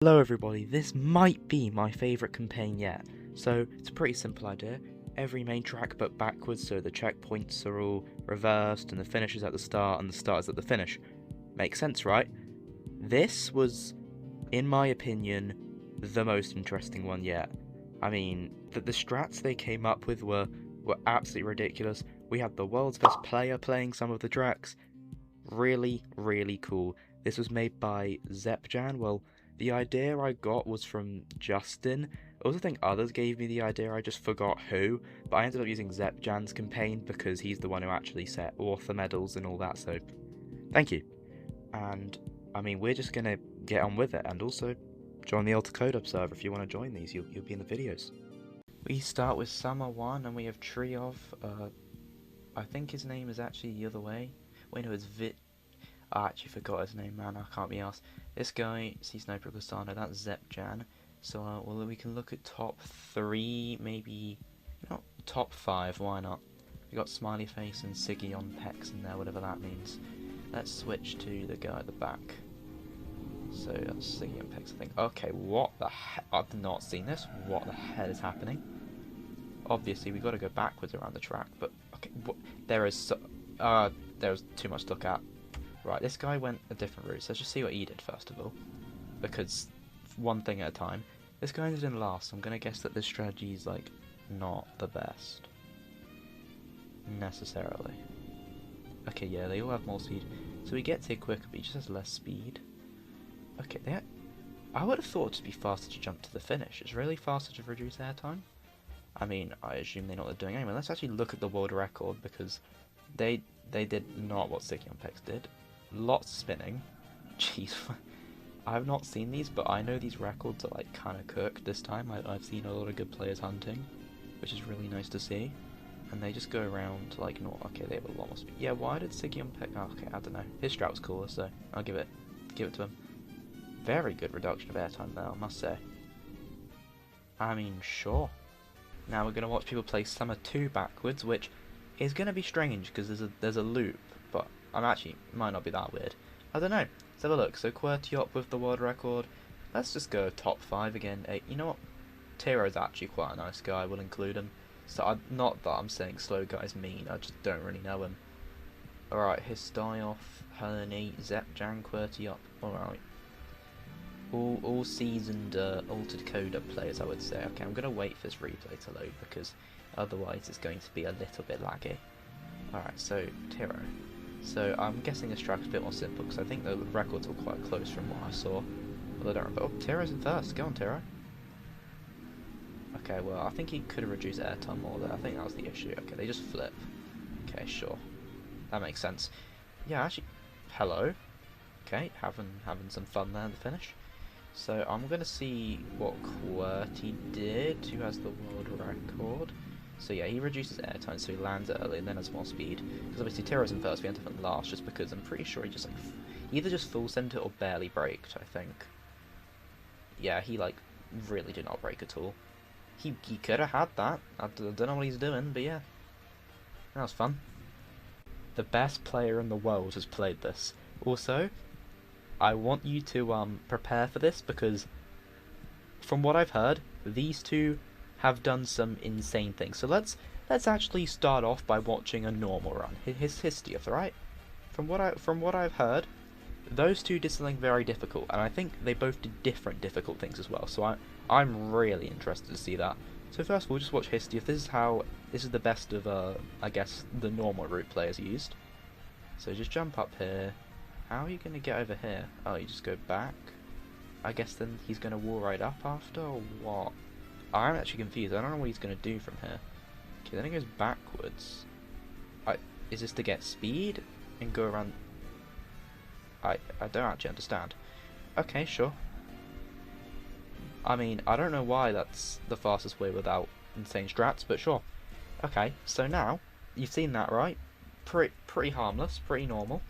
Hello everybody, this might be my favourite campaign yet. So it's a pretty simple idea. Every main track but backwards, so the checkpoints are all reversed and the finish is at the start and the start is at the finish. Makes sense, right? This was, in my opinion, the most interesting one yet. I mean, the strats they came up with were absolutely ridiculous. We had the world's best player playing some of the tracks. Really, really cool. This was made by Zepjan. Well, the idea I got was from Justin. I also think others gave me the idea, I just forgot who, but I ended up using Zepjan's campaign because he's the one who actually set author medals and all that, so thank you. And, I mean, we're just gonna get on with it, and also join the Altered Kodub server if you want to join these, you'll be in the videos. We start with Summer 1, and we have Triov. I think his name is actually the other way. Wait, no, it's I actually forgot his name, man, I can't be asked. This guy, Sniper Gustano, that's Zepjan. So, well, we can look at top 3, maybe, not top 5, why not? We got Smiley Face and Siggy on Pecs in there, whatever that means. Let's switch to the guy at the back. So, that's Siggy on Pecs, I think. Okay, what the heck? I've not seen this. What the hell is happening? Obviously, we got to go backwards around the track, but, okay, there's too much to look at. Right, this guy went a different route, so let's just see what he did first of all. Because, one thing at a time. This guy ended in last, so I'm going to guess that this strategy is, like, not the best. Necessarily. Okay, yeah, they all have more speed. So he gets here quicker, but he just has less speed. Okay, I would have thought it'd be faster to jump to the finish. It's really faster to reduce airtime. I mean, I assume they know what they're doing anyway. Let's actually look at the world record, because they did not what Sticky on Pecs did. Lots of spinning. Jeez, I've not seen these, but I know these records are like kind of cooked this time. I've seen a lot of good players hunting, which is really nice to see. And they just go around like not. Okay, they have a lot more speed. Yeah, why did Siggy on Pecs? Oh, okay, I don't know. His strat was cooler, so I'll give it to him. Very good reduction of airtime there, I must say. I mean, sure. Now we're gonna watch people play Summer 2 backwards, which is gonna be strange because there's a loop, but might not be that weird. I don't know. Let's have a look. So Wirtual with the world record. Let's just go top 5 again. You know what? Tiro's actually quite a nice guy. We'll include him. So not that I'm saying slow guy's mean. I just don't really know him. All right, Histoyoff, Herney, Zepjan, Wirtual. All right. All seasoned Altered Kodub players, I would say. Okay, I'm gonna wait for this replay to load because otherwise it's going to be a little bit laggy. Alright, so Tiro. So I'm guessing this track's a bit more simple because I think the records were quite close from what I saw. Although I don't remember. Oh, Tiro's in first. Go on, Tiro. Okay, well, I think he could have reduced airtime more there. I think that was the issue. Okay, they just flip. Okay, sure. That makes sense. Yeah, actually, hello. Okay, having some fun there in the finish. So I'm going to see what QWERTY did, who has the world record. So yeah, he reduces airtime, so he lands early and then has more speed. Because obviously Tiro's in first, we end up in last, just because I'm pretty sure he just like either just full sent it or barely braked, I think. Yeah, he like really did not brake at all. He could have had that. I don't know what he's doing, but yeah. That was fun. The best player in the world has played this. Also, I want you to prepare for this because from what I've heard, these two have done some insane things. So let's actually start off by watching a normal run. His Histoyoff, right? From what I've heard, those two did something very difficult, and I think they both did different difficult things as well. So I'm really interested to see that. So first of all, just watch Histoyoff. This is the best of I guess the normal route players used. So just jump up here. How are you going to get over here? Oh, you just go back? I guess then he's going to wall right up after, or what? I'm actually confused. I don't know what he's going to do from here. Okay, then he goes backwards. Is this to get speed and go around? I don't actually understand. Okay, sure. I mean, I don't know why that's the fastest way without insane strats, but sure. Okay, so now, you've seen that, right? Pretty harmless, pretty normal.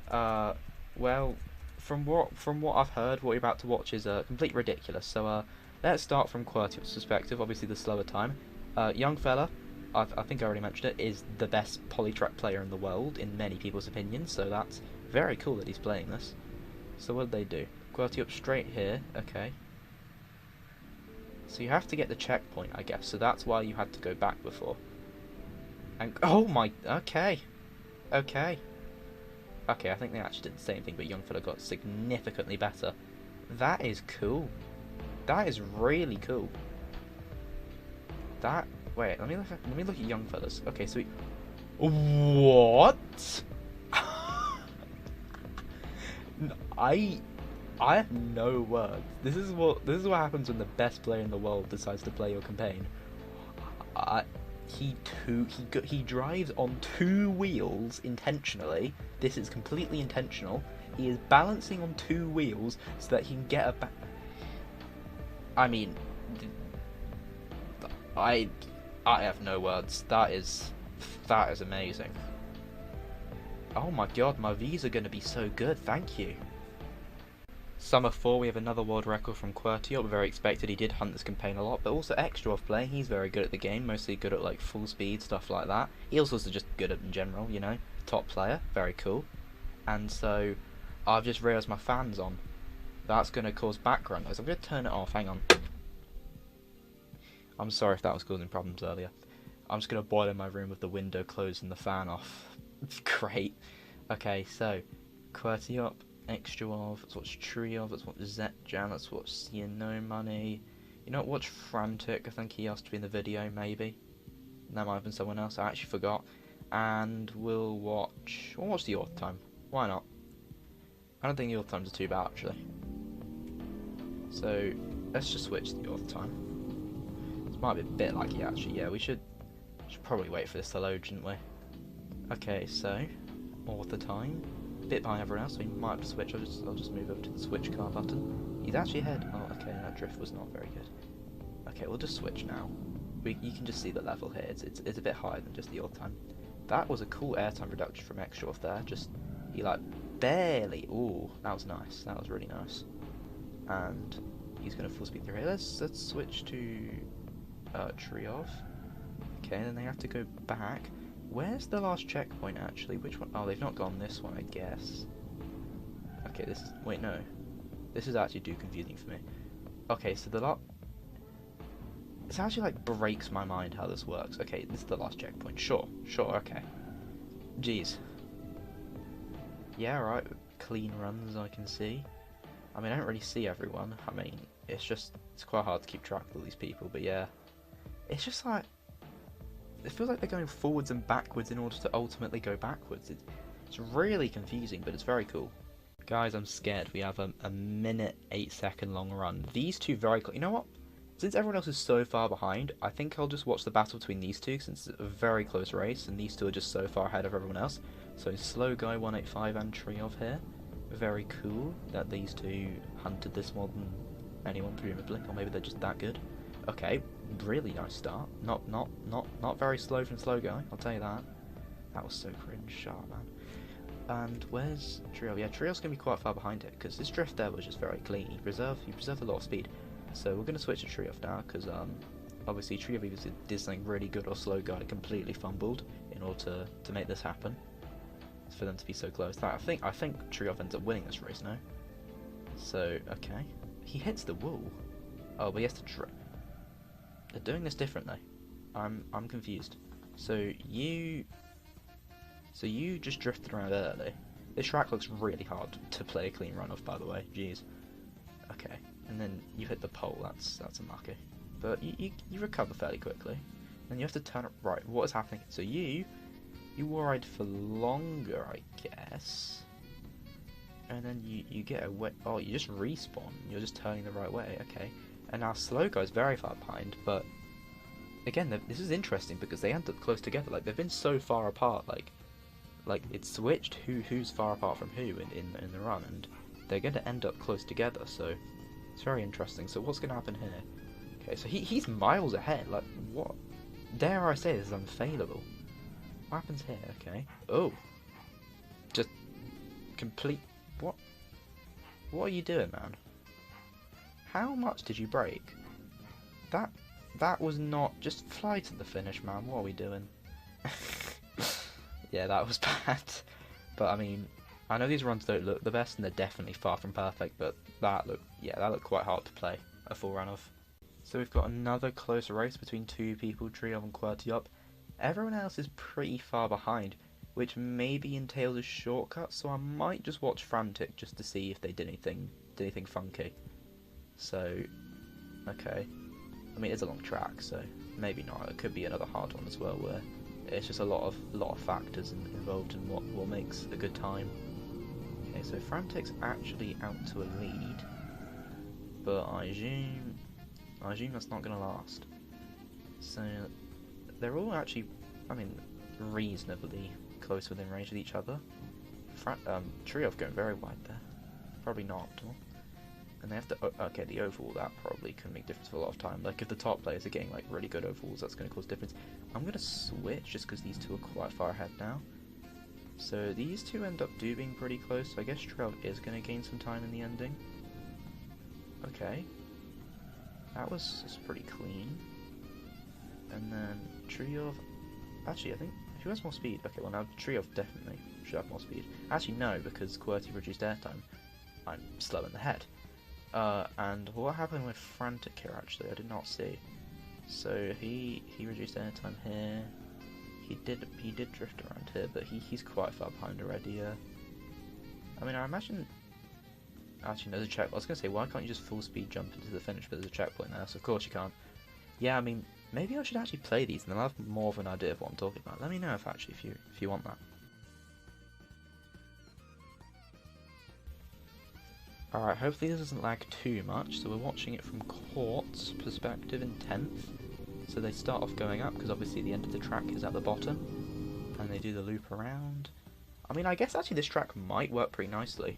Well, from what I've heard, what you're about to watch is complete ridiculous. So let's start from QWERTY's perspective. Obviously, the slower time. Youngfella, I think I already mentioned it, is the best Polytrack player in the world in many people's opinions. So that's very cool that he's playing this. So what did they do? QWERTY up straight here, okay. So you have to get the checkpoint, I guess, so that's why you had to go back before. And, oh my, okay. Okay. Okay, I think they actually did the same thing, but Youngfella got significantly better. That is cool. That is really cool. That, wait, let me look at Youngfella's. Okay, so what? I have no words. This is what happens when the best player in the world decides to play your campaign. He drives on 2 wheels intentionally. This is completely intentional. He is balancing on 2 wheels so that he can get a back. I mean, I have no words. That is amazing. Oh my god, my V's are going to be so good. Thank you. Summer 4, we have another world record from QWERTY. Very expected. He did hunt this campaign a lot, but also extra off play. He's very good at the game, mostly good at like full speed stuff like that. He also is just good at in general, you know, top player, very cool. And so I've just realised my fan's on. That's going to cause background noise. I'm going to turn it off. Hang on. I'm sorry if that was causing problems earlier. I'm just going to boil in my room with the window closed and the fan off. Great. Okay, so QWERTY up. Extra of, let's watch Tree of, let's watch Zetjan, let's watch See No Money. You know what, watch Frantic, I think he asked to be in the video, maybe. That might have been someone else, I actually forgot. And we'll watch the Auth Time, why not? I don't think the Auth Times are too bad, actually. So, let's just switch to the Auth Time. This might be a bit laggy, actually, yeah, we should probably wait for this to load, shouldn't we? Okay, so, Auth Time. Bit behind everyone else, so he might have to switch. I'll just move over to the switch car button. He's actually ahead. Oh, okay, that drift was not very good. Okay, we'll just switch now. You can just see the level here. It's a bit higher than just the Auth Time. That was a cool airtime reduction from Extra off there. Just he like barely. Ooh, that was nice. That was really nice. And he's gonna full speed through here. Let's switch to Tree off. Okay, then they have to go back. Where's the last checkpoint, actually? Which one? Oh, they've not gone this one, I guess. Okay, this is... Wait, no. This is actually too confusing for me. Okay, so the lot... This actually, like, breaks my mind how this works. Okay, this is the last checkpoint. Sure, okay. Jeez. Yeah, right. Clean runs, I can see. I mean, I don't really see everyone. I mean, it's quite hard to keep track of all these people, but yeah. It's just like... It feels like they're going forwards and backwards in order to ultimately go backwards. It's really confusing, but it's very cool. Guys, I'm scared. We have a minute 8-second long run. These two very close. You know what? Since everyone else is so far behind, I think I'll just watch the battle between these two since it's a very close race and these two are just so far ahead of everyone else. So Slow Guy 185 and Triov here. Very cool that these two hunted this more than anyone presumably, or maybe they're just that good. Okay, really nice start. Not very slow from Slow Guy, I'll tell you that. That was so cringe, sharp man. And where's Trio? Yeah, Trio's gonna be quite far behind it because this drift there was just very clean. He preserved a lot of speed. So we're gonna switch to Trio now because obviously Trio either did something really good or Slow Guy completely fumbled in order to make this happen. For them to be so close. I think Trio ends up winning this race now. So okay, he hits the wall. Oh, but he has to drift. They're doing this differently. I'm confused. So you just drifted around early. This track looks really hard to play a clean run of, by the way. Jeez. Okay, and then you hit the pole. That's unlucky. But you recover fairly quickly. Then you have to turn it right. What is happening? So you ride for longer, I guess. And then you get away. Oh, you just respawn. You're just turning the right way. Okay. And now Slow Guy's very far behind, but again, this is interesting because they end up close together. Like they've been so far apart. Like it's switched who's far apart from who in the run, and they're going to end up close together. So it's very interesting. So what's going to happen here? Okay, so he's miles ahead. Like what? Dare I say this is unfailable? What happens here? Okay. Oh, just complete. What? What are you doing, man? How much did you break? That was not... Just fly to the finish, man. What are we doing? Yeah, that was bad. But, I mean, I know these runs don't look the best, and they're definitely far from perfect, but that looked quite hard to play a full run of. So we've got another close race between two people, Triov and QWERTY. Everyone else is pretty far behind, which maybe entails a shortcut, so I might just watch Frantic just to see if they did anything funky. So, okay. I mean, it's a long track, so maybe not. It could be another hard one as well, where it's just a lot of factors involved in what makes a good time. Okay, so Frantic's actually out to a lead, but I assume that's not going to last. So they're all actually, I mean, reasonably close within range of each other. Triov going very wide there, probably not optimal. And they have to, okay, the overall, that probably can make difference for a lot of time. Like if the top players are getting like really good overalls, that's going to cause difference. I'm going to switch just because these two are quite far ahead now. So these two end up being pretty close, so I guess Triov is going to gain some time in the ending. Okay. That was just pretty clean. And then Triov, actually I think, who has more speed? Okay, well now Triov definitely should have more speed. Actually no, because QWERTY reduced airtime. I'm slow in the head. And what happened with Frantic here actually, I did not see. So he reduced airtime here. He did drift around here, but he's quite far behind already. I mean, I imagine. Actually, no, there's a check. I was gonna say, why can't you just full speed jump into the finish? But there's a checkpoint there, so of course you can't. Yeah, I mean, maybe I should actually play these, and then I'll have more of an idea of what I'm talking about. Let me know if you want that. Alright, hopefully this doesn't lag too much. So we're watching it from Court's perspective in 10th. So they start off going up, because obviously the end of the track is at the bottom. And they do the loop around. I mean, I guess actually this track might work pretty nicely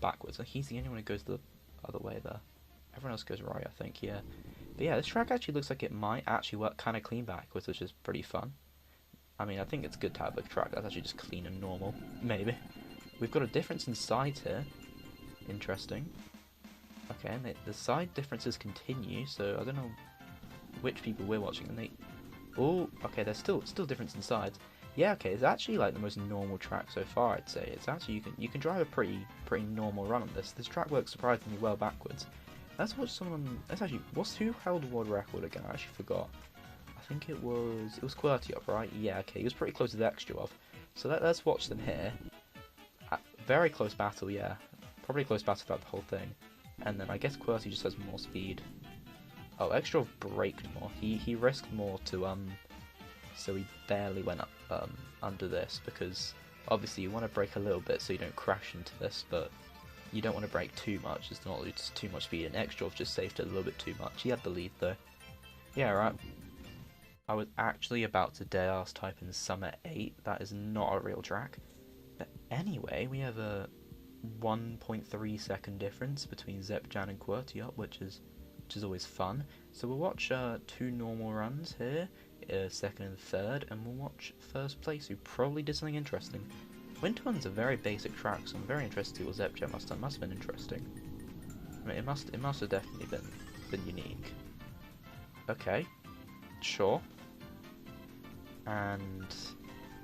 backwards. Like, he's the only one who goes the other way there. Everyone else goes right, I think, yeah. But yeah, this track actually looks like it might actually work kind of clean backwards, which is pretty fun. I mean, I think it's good to have a track that's actually just clean and normal, maybe. We've got a difference in sides here. Interesting. Okay, and the side differences continue, so I don't know which people we're watching, and they... Oh, okay, there's still difference in sides. Yeah, okay, it's actually like the most normal track so far, I'd say. It's actually, you can drive a pretty normal run on this. This track works surprisingly well backwards. Let's watch someone... who held world record again? I actually forgot. I think it was QWERTY, right? Yeah, okay, he was pretty close to the extra of. So let's watch them here. Very close battle, yeah. Probably close battle throughout the whole thing. And then I guess QWERTY just has more speed. Oh, extra braked more. He risked more to so he barely went up under this, because obviously you want to brake a little bit so you don't crash into this, but you don't want to brake too much. It's not just too much speed, and extra just saved it a little bit too much. He had the lead though. Yeah, right. I was actually about to dead-ass type in Summer 8. That is not a real track. But anyway, we have a 1.3 second difference between Zepjan and QWERTY, which is always fun. So we'll watch two normal runs here, second and third, and we'll watch first place, who probably did something interesting. Winterland's a very basic track, so I'm very interested to see what Zepjan must have been interesting. I mean, it must have definitely been unique. Okay, sure. And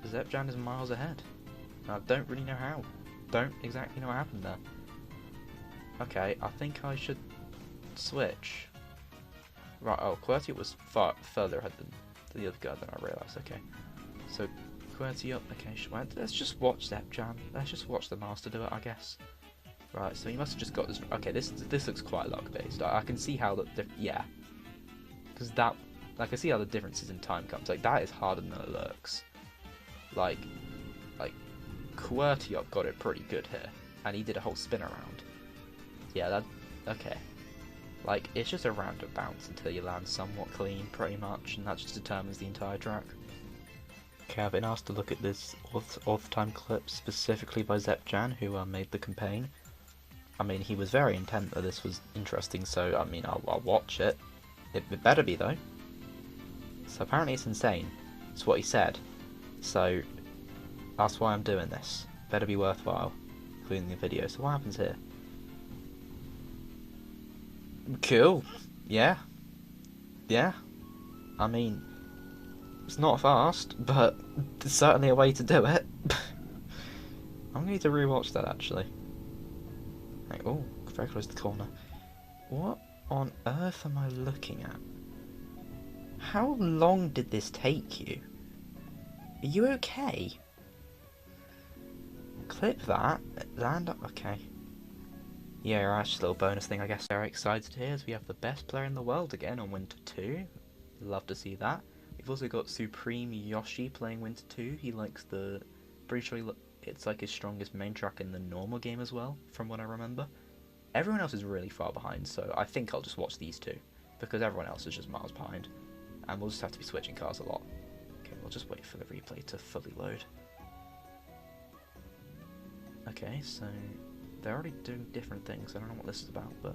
Zepjan is miles ahead. I don't really know how. Don't exactly know what happened there. Okay, I think I should switch. Right, oh, QWERTY was far further ahead than the other guy than I realised. Okay, so QWERTY up. Okay, let's just watch Zepjan. Let's just watch the master do it, I guess. Right, so he must have just got this. Okay, this looks quite luck based. I can see how yeah, because that, I can see how the differences in time comes. Like, that is harder than it looks. Like QWERTY got it pretty good here, and he did a whole spin around. Yeah, okay. Like, it's just a random bounce until you land somewhat clean, pretty much, and that just determines the entire track. Okay, I've been asked to look at this auth time clip specifically by Zepjan, who made the campaign. I mean, he was very intent that this was interesting, so I mean, I'll watch it. It better be though. So apparently it's insane. It's what he said. So that's why I'm doing this. Better be worthwhile, including the video. So what happens here? Cool. Yeah. Yeah. I mean, it's not fast, but it's certainly a way to do it. I'm going to rewatch that actually. Like, oh, very close to the corner. What on earth am I looking at? How long did this take you? Are you okay? Clip that. Land up. Okay. Yeah, actually, a little bonus thing, I guess. Very excited here as we have the best player in the world again on Winter 2. Love to see that. We've also got Supreme Yoshi playing Winter 2. He likes the... Pretty sure it's like his strongest main track in the normal game as well, from what I remember. Everyone else is really far behind, so I think I'll just watch these two, because everyone else is just miles behind. And we'll just have to be switching cars a lot. Okay, we'll just wait for the replay to fully load. Okay, so they're already doing different things. I don't know what this is about, but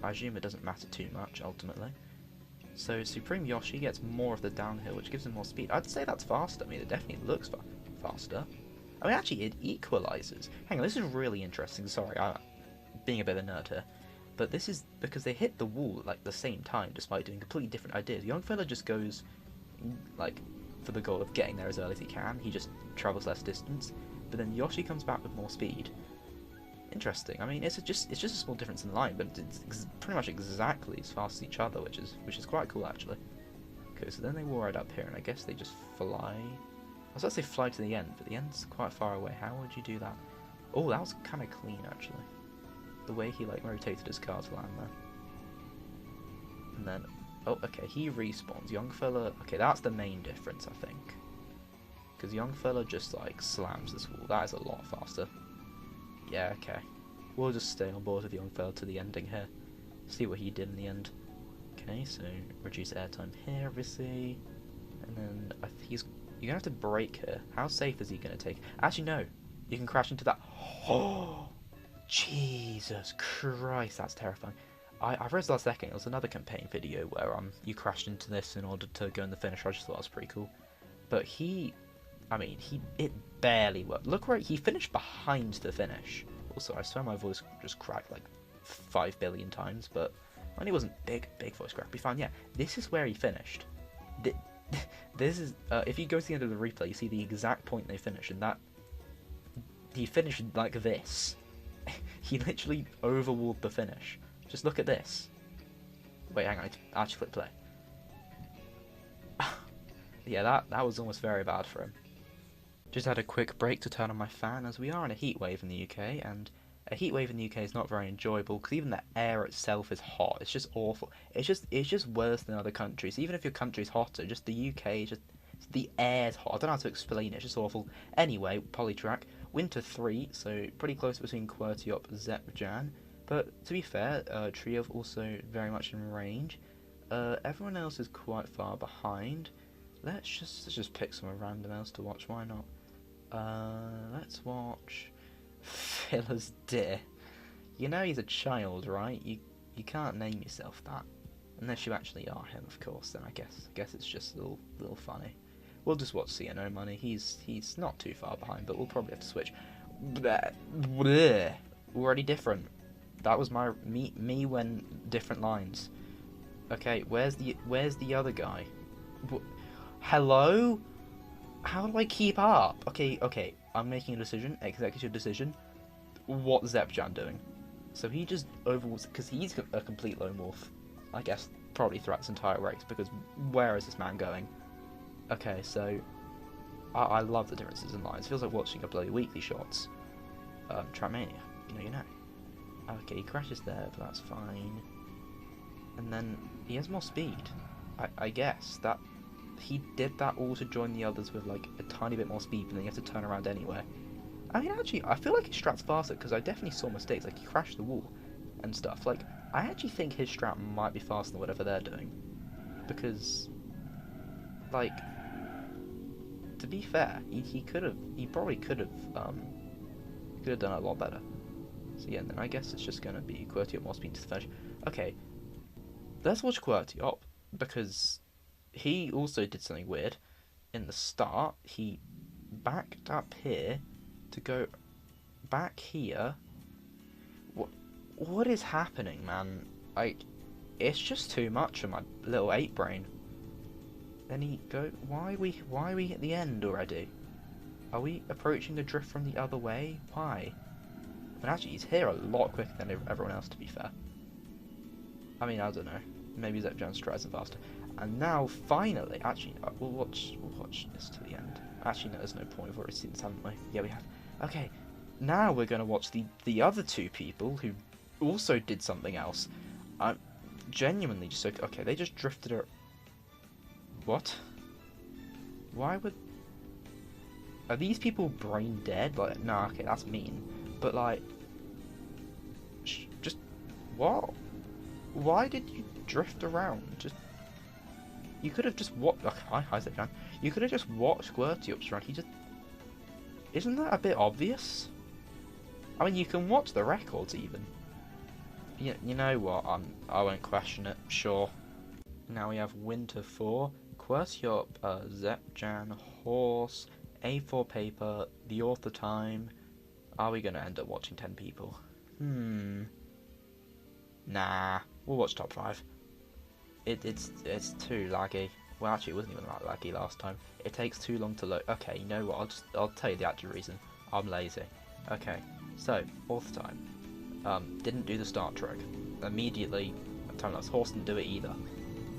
I assume it doesn't matter too much, ultimately. So Supreme Yoshi gets more of the downhill, which gives him more speed. I'd say that's faster. I mean, it definitely looks faster. I mean, actually, it equalizes. Hang on, this is really interesting. Sorry, I'm being a bit of a nerd here. But this is because they hit the wall at like the same time, despite doing completely different ideas. Youngfella just goes, like, for the goal of getting there as early as he can. He just travels less distance. But then Yoshi comes back with more speed. Interesting. I mean, it's just a small difference in line, but it's pretty much exactly as fast as each other, which is quite cool actually. Okay, so then they wall right up here, and I guess they just fly. I was about to say fly to the end, but the end's quite far away. How would you do that? Oh, that was kind of clean actually. The way he like rotated his car to land there. And then, oh, okay, he respawns. Youngfella. Okay, that's the main difference, I think. Because Youngfella just like slams this wall. That is a lot faster. Yeah, okay. We'll just stay on board with Youngfella to the ending here. See what he did in the end. Okay, so reduce airtime here, obviously. And then you're gonna have to brake here. How safe is he gonna take? Actually, no. You can crash into that. Oh, Jesus Christ, that's terrifying. I read last second. It was another campaign video where you crashed into this in order to go in the finish. I just thought it was pretty cool. But it barely worked. Look where he finished behind the finish. Also, I swear my voice just cracked like 5 billion times, but when it wasn't big voice crack, be fine. Yeah, this is where he finished. This is if you go to the end of the replay, you see the exact point they finished, and that he finished like this. He literally overwalled the finish. Just look at this. Wait, hang on. I actually click play. Yeah, that was almost very bad for him. Just had a quick break to turn on my fan, as we are in a heatwave in the UK, and a heatwave in the UK is not very enjoyable because even the air itself is hot. It's just awful. It's just worse than other countries. Even if your country's hotter, just the UK, the air's hot. I don't know how to explain it. It's just awful. Anyway, Polytrack, Winter 3, so pretty close between QWERTY, Zepjan. But to be fair, Trio also very much in range. Everyone else is quite far behind. Let's just pick some random else to watch. Why not? Let's watch Filla's Deer. You know he's a child, right? You can't name yourself that unless you actually are him, of course. Then I guess it's just a little funny. We'll just watch CNO Money. He's not too far behind, but we'll probably have to switch. Bleh. Already different. That was me when different lines. Okay, where's the other guy? Hello? How do I keep up? Okay, I'm making a decision, executive decision. What's Zepjan doing? So he just overwhelms, because he's a complete lone wolf, I guess, probably throughout this entire race, because where is this man going? Okay, so I love the differences in lines. It feels like watching a bloody Weekly Shots. Trackmania, you know. Okay, he crashes there, but that's fine. And then he has more speed. I guess that he did that all to join the others with like a tiny bit more speed, but then you have to turn around anyway. I mean, actually, I feel like his strat's faster because I definitely saw mistakes. Like he crashed the wall and stuff. Like I actually think his strat might be faster than whatever they're doing, because like to be fair, he probably could have done a lot better. So yeah, and then I guess it's just gonna be QWERTY up more speed to the finish. Okay, let's watch QWERTY up because he also did something weird. In the start, he backed up here to go back here. What is happening, man? Like, it's just too much for my little 8 brain. Then he go. Why are we at the end already? Are we approaching the drift from the other way? Why? And actually, he's here a lot quicker than everyone else, to be fair. I mean, I don't know. Maybe Zepjan's tries it faster. And now, finally, actually, we'll watch this to the end. Actually, no, there's no point. We've already seen this, haven't we? Yeah, we have. Okay, now we're going to watch the other two people who also did something else. I'm genuinely just okay. They just drifted. What? Why would? Are these people brain dead? Like, no, okay, that's mean. But like, just what? Why did you drift around? Just you could have just watched. Okay, hi, Zepjan. You could have just watched Wirtual's run. He just isn't that a bit obvious? I mean, you can watch the records even. You know what? I won't question it. Sure. Now we have Winter 4, Querciop, Zepjan, Horse, A4 Paper, The Author Time. Are we gonna end up watching 10 people? Nah, we'll watch top 5. It's too laggy. Well, actually, it wasn't even that laggy last time. It takes too long to load. Okay, you know what? I'll tell you the actual reason. I'm lazy. Okay, so Author Time. Didn't do the start track. Immediately, time-lapse Horse didn't do it either.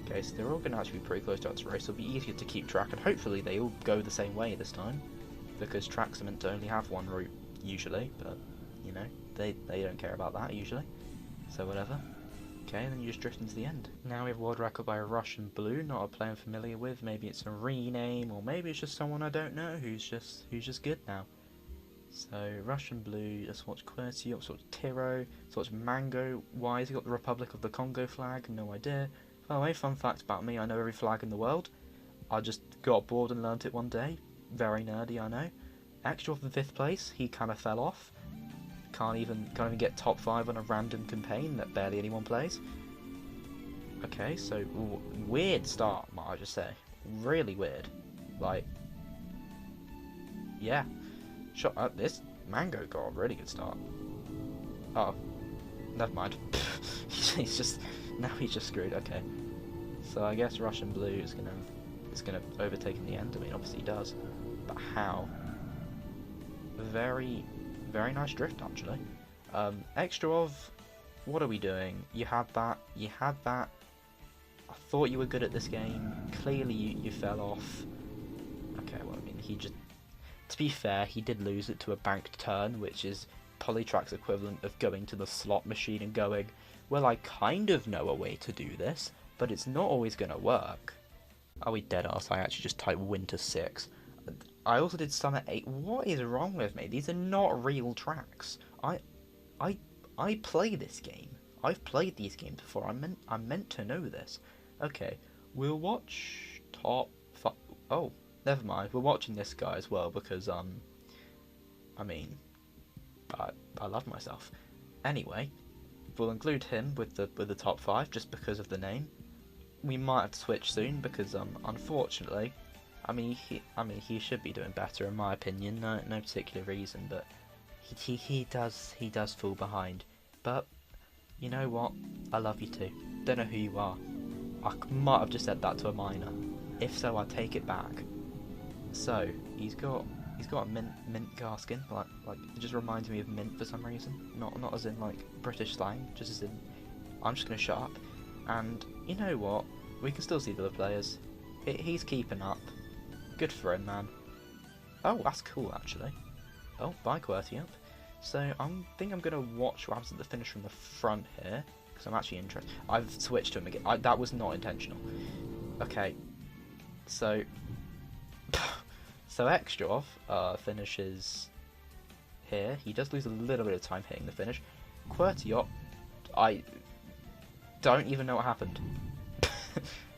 Okay, so they're all going to actually be pretty close to our race. It'll be easier to keep track, and hopefully they all go the same way this time, because tracks are meant to only have one route usually. But you know, they don't care about that usually. So whatever. Okay, and then you just drift into the end. Now we have World Record by Russian Blue, not a player I'm familiar with. Maybe it's a rename, or maybe it's just someone I don't know who's just good now. So Russian Blue, let's watch QWERTY, let's watch Tiro, let's watch Mango. Why has he got the Republic of the Congo flag? No idea. By the way, fun fact about me, I know every flag in the world. I just got bored and learnt it one day. Very nerdy, I know. Extra off in 5th place, he kind of fell off. Can't even get top 5 on a random campaign that barely anyone plays. Okay, so weird start, might I just say. Really weird. Like, yeah. This Mango got a really good start. Oh, never mind. he's just screwed. Okay, so I guess Russian Blue is gonna overtake in the end. I mean, obviously he does, but how? Very nice drift actually. Extra of, what are we doing? You had that. I thought you were good at this game. Clearly you fell off. Okay, well I mean to be fair, he did lose it to a banked turn, which is Polytrack's equivalent of going to the slot machine and going, well, I kind of know a way to do this, but it's not always going to work. Are we dead ass? I actually just typed Winter 6. I also did Summer 8. What is wrong with me? These are not real tracks. I play this game. I've played these games before. I'm meant to know this. Okay, we'll watch top 5. Oh, never mind. We're watching this guy as well because I mean, I love myself. Anyway, we'll include him with the top 5 just because of the name. We might have to switch soon because unfortunately, I mean he should be doing better in my opinion. No particular reason, but he does fall behind. But you know what? I love you too. Don't know who you are. I might have just said that to a minor. If so, I take it back. So he's got a mint car skin, like it just reminds me of mint for some reason. Not as in like British slang, just as in I'm just gonna shut up. And you know what? We can still see the other players. He's keeping up. Good for him, man. Oh, that's cool actually. Oh, bye QWERTY up. So I think I'm gonna watch what happens at the finish from the front here because I'm actually interested. I've switched to him again. That was not intentional. Okay, so. So Extra finishes here. He does lose a little bit of time hitting the finish. QWERTY, I don't even know what happened.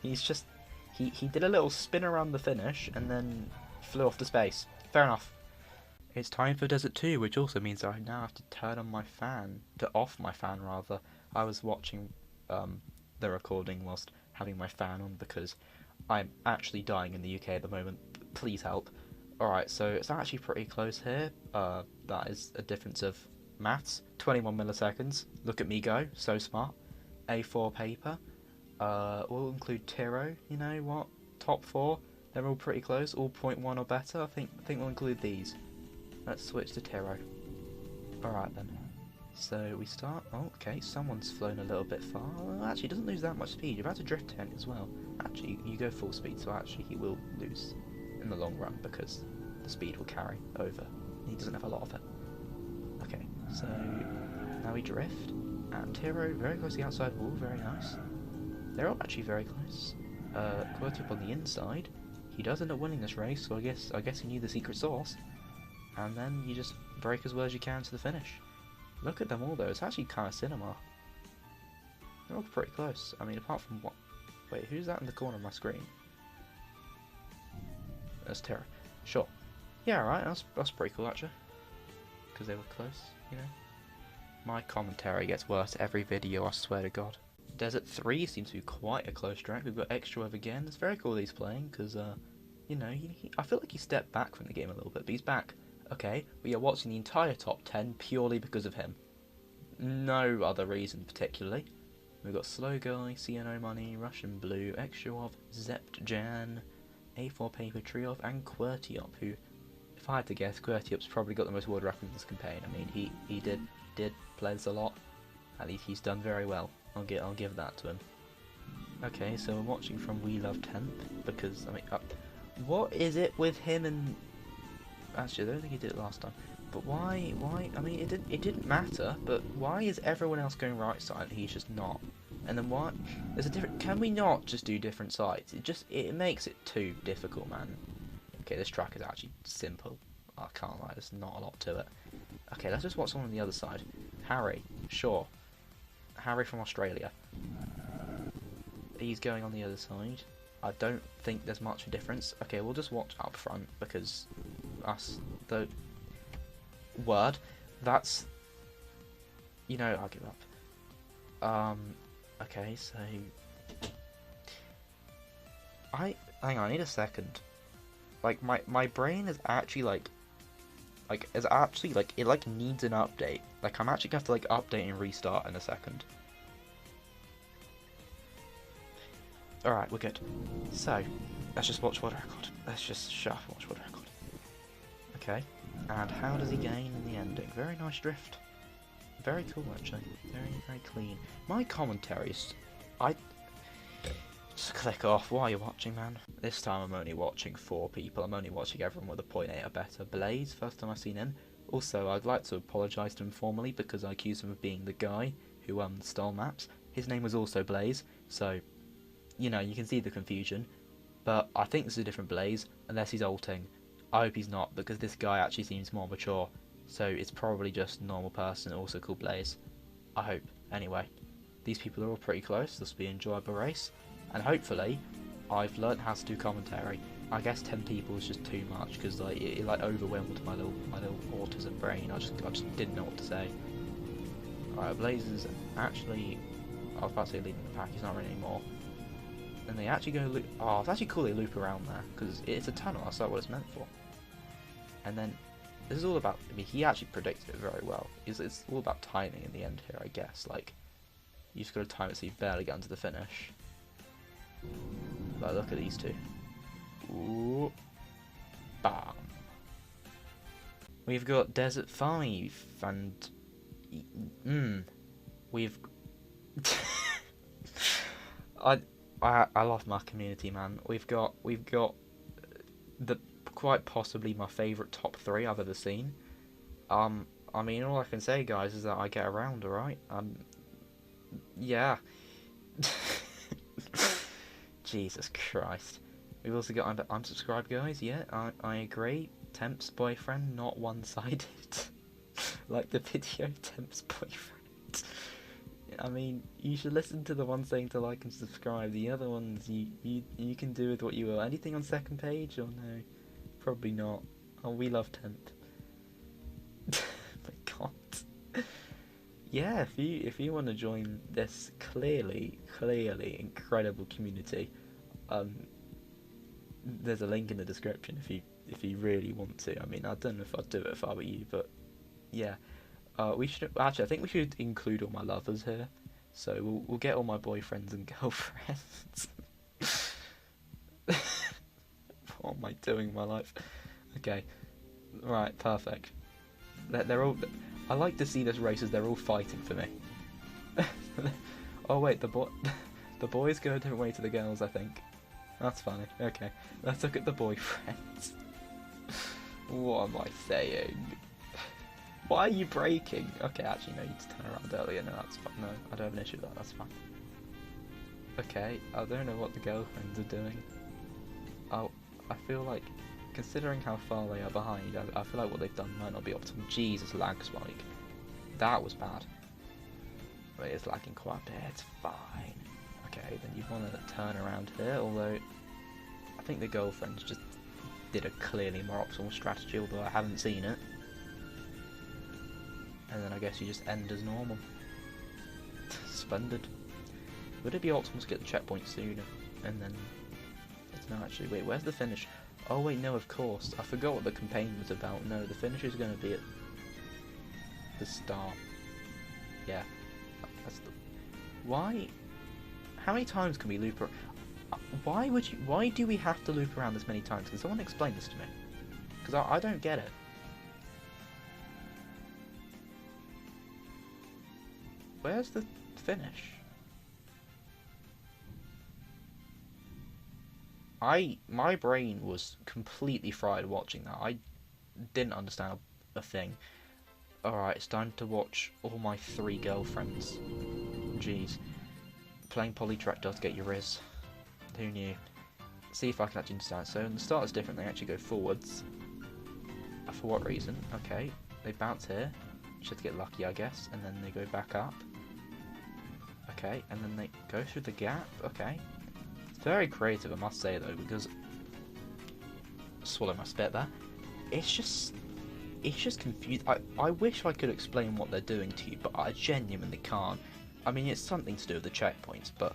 He's just he did a little spin around the finish and then flew off to space. Fair enough. It's time for Desert 2, which also means I now have to turn on my fan, off my fan rather. I was watching the recording whilst having my fan on because I'm actually dying in the UK at the moment. Please help. Alright, so it's actually pretty close here. That is a difference of maths. 21 milliseconds. Look at me go. So smart. A4 paper. We'll include Tiro. You know what? Top 4. They're all pretty close, all 0.1 or better. I think we'll include these. Let's switch to Tiro. Alright then. So we start. Oh, okay, someone's flown a little bit far. Well, actually, he doesn't lose that much speed. You're about to drift him as well. Actually, you go full speed, so actually he will lose in the long run because the speed will carry over. He doesn't have a lot of it. Okay, so now we drift. And Tiro very close to the outside wall. Very nice. They're all actually very close. QWERTY on the inside. He does end up winning this race, so I guess he knew the secret sauce. And then you just brake as well as you can to the finish. Look at them all though, it's actually kind of cinema. They're all pretty close. I mean, apart from what... Wait, who's that in the corner of my screen? That's Tara. Sure. Yeah, right, that's pretty cool actually. Because they were close, you know. My commentary gets worse every video, I swear to God. Desert 3 seems to be quite a close track. We've got Extra Wave again. It's very cool that he's playing because, you know, I feel like he stepped back from the game a little bit, but he's back. Okay, we are watching the entire top 10 purely because of him. No other reason particularly. We've got Slow Guy, CNO Money, Russian Blue, Extra Zept Jan, A4 Paper Triov, and QWERTY, who, if I had to guess, QWERTY's probably got the most world records in this campaign. I mean, he did play this a lot. At least he's done very well. I'll give that to him. Okay, so we're watching from We Love 10th because I mean, what is it with him and? Actually, I don't think he did it last time. But why? I mean, it didn't matter. But why is everyone else going right side and he's just not? And then why? There's a different. Can we not just do different sides? It makes it too difficult, man. Okay, this track is actually simple. I can't lie. There's not a lot to it. Okay, let's just watch someone on the other side. Harry, sure. Harry from Australia. He's going on the other side. I don't think there's much of a difference. Okay, we'll just watch up front because the word, that's, you know, I'll give up. Okay, so hang on, I need a second. Like my brain is actually it needs an update. Like I'm actually gonna have to update and restart in a second. Alright, we're good. So let's just watch WorldRecord. Let's just shut up and watch WorldRecord. Okay. And how does he gain in the ending? Very nice drift. Very cool actually. Very clean. My commentaries, just click off. Why are you watching, man? This time I'm only watching 4 people. I'm only watching everyone with a 0.8 or better. Blaze, first time I've seen him. Also, I'd like to apologise to him formally because I accused him of being the guy who stole maps. His name was also Blaze, so you know, you can see the confusion. But I think this is a different Blaze, unless he's alting. I hope he's not, because this guy actually seems more mature. So it's probably just a normal person, also called Blaze. I hope. Anyway, these people are all pretty close. This will be an enjoyable race. And hopefully, I've learnt how to do commentary. I guess 10 people is just too much, because it overwhelmed my little autism brain. I just didn't know what to say. Alright, Blaze is actually, I was about to say leading the pack, he's not really anymore. And they actually go loop. Oh, it's actually cool they loop around there because it's a tunnel. That's not what it's meant for. And then this is all about. I mean, he actually predicted it very well. It's all about timing in the end here, I guess. Like, you just got to time it so you barely get into the finish. But look at these two. Ooh, bam. We've got Desert 5 and we've. I love my community, man. We've got the quite possibly my favourite top 3 I've ever seen. I mean, all I can say, guys, is that I get around, alright? Yeah. Jesus Christ. We've also got unsubscribed, guys. Yeah, I agree. Temp's boyfriend, not one-sided. Like the video, Temp's boyfriend. I mean, you should listen to the one saying to like and subscribe. The other ones, you can do with what you will. Anything on second page or no? Probably not. Oh, we love Temp. My God. Yeah, if you want to join this clearly incredible community, there's a link in the description if you really want to. I mean, I don't know if I'd do it if I were you, but yeah. We should actually. I think we should include all my lovers here, so we'll get all my boyfriends and girlfriends. What am I doing in my life? Okay, right, perfect. They're all. I like to see this race as they're all fighting for me. Oh wait, the boys go a different way to the girls, I think. That's funny. Okay, let's look at the boyfriends. What am I saying? Why are you braking? Okay, actually no, you just turn around earlier. No, that's fine. No, I don't have an issue with that. That's fine. Okay, I don't know what the girlfriends are doing. Oh, I feel like, considering how far they are behind, I feel like what they've done might not be optimal. Jesus, lag spike. That was bad. Wait, it's lagging quite a bit. It's fine. Okay, then you want to turn around here, although I think the girlfriends just did a clearly more optimal strategy, although I haven't seen it. And then I guess you just end as normal. Splendid. Would it be optimal to get the checkpoint sooner? And then... No, actually, wait, where's the finish? Oh wait, no, of course. I forgot what the campaign was about. No, the finish is going to be at the start. Yeah. That's the... Why? How many times can we loop around? Why do we have to loop around this many times? Can someone explain this to me? Because I don't get it. Where's the finish? My brain was completely fried watching that. I didn't understand a thing. Alright, it's time to watch all my 3 girlfriends. Jeez. Playing Polytrack does get you Riz. Who knew? See if I can actually understand. So, in the start is different, they actually go forwards. For what reason? Okay, they bounce here. Should get lucky, I guess. And then they go back up. Okay, and then they go through the gap. Okay. It's very creative, I must say, though, because... Swallow my spit there. It's just confused. I wish I could explain what they're doing to you, but I genuinely can't. I mean, it's something to do with the checkpoints, but...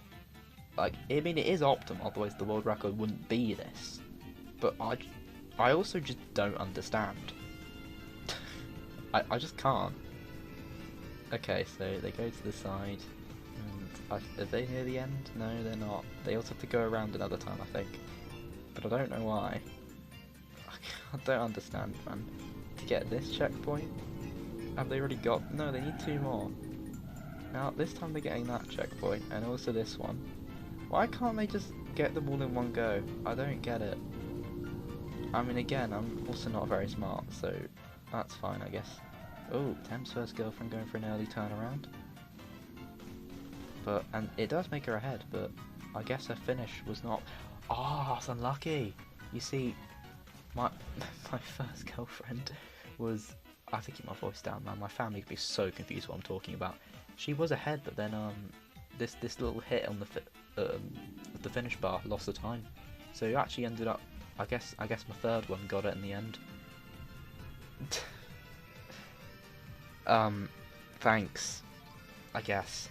Like, I mean, it is optimal, otherwise the world record wouldn't be this. But I also just don't understand. I just can't. Okay, so they go to the side. And are they near the end? No, they're not. They also have to go around another time, I think. But I don't know why. I don't understand, man. To get this checkpoint? Have they already got... No, they need 2 more. Now, this time they're getting that checkpoint, and also this one. Why can't they just get them all in one go? I don't get it. I mean, again, I'm also not very smart, so that's fine, I guess. Oh, Tem's first girlfriend going for an early turnaround. And it does make her ahead, but I guess her finish was not... Ah, that's unlucky! You see, my first girlfriend was... I have to keep my voice down, man. My family could be so confused what I'm talking about. She was ahead, but then this little hit on the finish bar lost the time. So you actually ended up... I guess my third one got it in the end. Thanks. I guess.